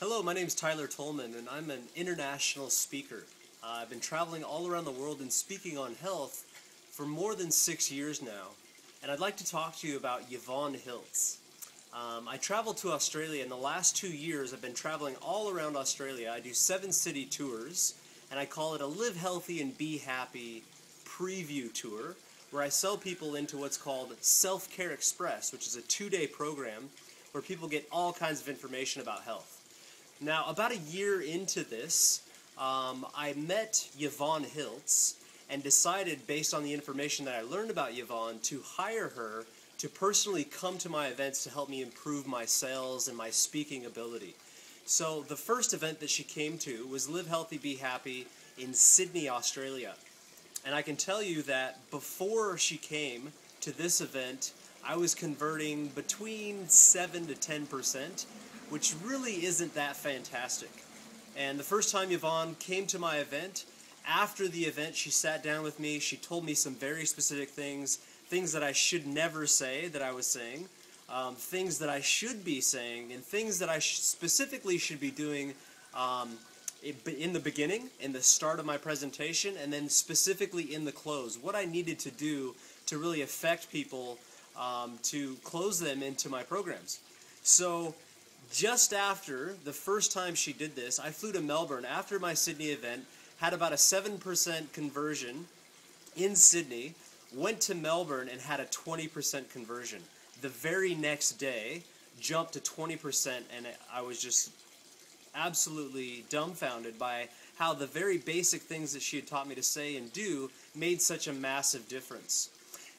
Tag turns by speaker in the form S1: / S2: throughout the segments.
S1: Hello, my name is Tyler Tolman, and I'm an international speaker. I've been traveling all around the world and speaking on health for more than 6 years now, and I'd like to talk to you about Yvonne Hiltz. I traveled to Australia. In the last 2 years, I've been traveling all around Australia. I do 7-city tours, and I call it a Live Healthy and Be Happy preview tour, where I sell people into what's called Self-Care Express, which is a 2-day program where people get all kinds of information about health. Now, about a year into this, I met Yvonne Hiltz and decided, based on the information that I learned about Yvonne, to hire her to personally come to my events to help me improve my sales and my speaking ability. So the first event that she came to was Live Healthy, Be Happy in Sydney, Australia. And I can tell you that before she came to this event, I was converting between 7 to 10%, which really isn't that fantastic. And the first time Yvonne came to my event, after the event she sat down with me, she told me some very specific things that I should never say that I was saying, things that I should be saying, and things that I specifically should be doing in the beginning, in the start of my presentation, and then specifically in the close. What I needed to do to really affect people to close them into my programs. So just after the first time she did this, I flew to Melbourne after my Sydney event, had about a 7% conversion in Sydney, went to Melbourne and had a 20% conversion. The very next day, jumped to 20%, and I was just absolutely dumbfounded by how the very basic things that she had taught me to say and do made such a massive difference.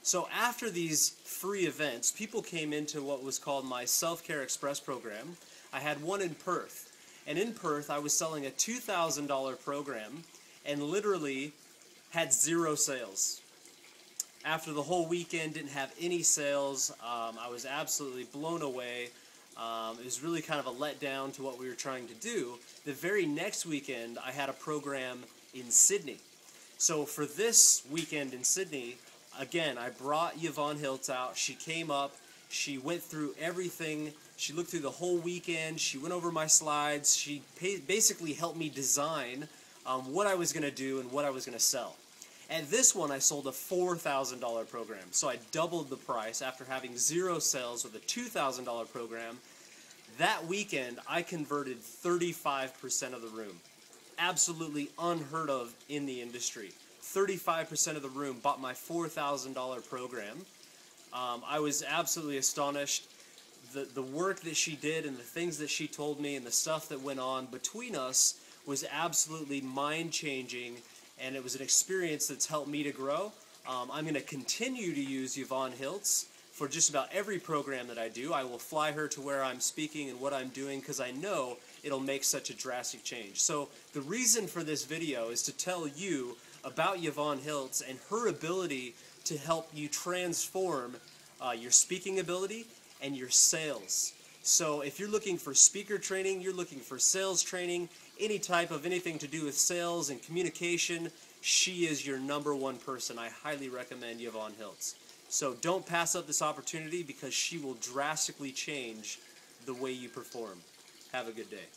S1: So after these free events, people came into what was called my Self-Care Express program. I had one in Perth. And in Perth, I was selling a $2,000 program and literally had 0 sales. After the whole weekend, didn't have any sales. I was absolutely blown away. It was really kind of a letdown to what we were trying to do. The very next weekend, I had a program in Sydney. So for this weekend in Sydney, again, I brought Yvonne Hiltz out. She came up. She went through everything. She looked through the whole weekend. She went over my slides. She basically helped me design what I was going to do and what I was going to sell. At this one, I sold a $4,000 program. So I doubled the price after having 0 sales with a $2,000 program. That weekend, I converted 35% of the room. Absolutely unheard of in the industry. 35% of the room bought my $4,000 program. I was absolutely astonished. The work that she did and the things that she told me and the stuff that went on between us was absolutely mind-changing, and it was an experience that's helped me to grow. I'm going to continue to use Yvonne Hiltz for just about every program that I do. I will fly her to where I'm speaking and what I'm doing because I know it'll make such a drastic change. So the reason for this video is to tell you about Yvonne Hiltz and her ability to help you transform your speaking ability and your sales. So if you're looking for speaker training, you're looking for sales training, any type of anything to do with sales and communication, she is your #1 person. I highly recommend Yvonne Hiltz. So don't pass up this opportunity because she will drastically change the way you perform. Have a good day.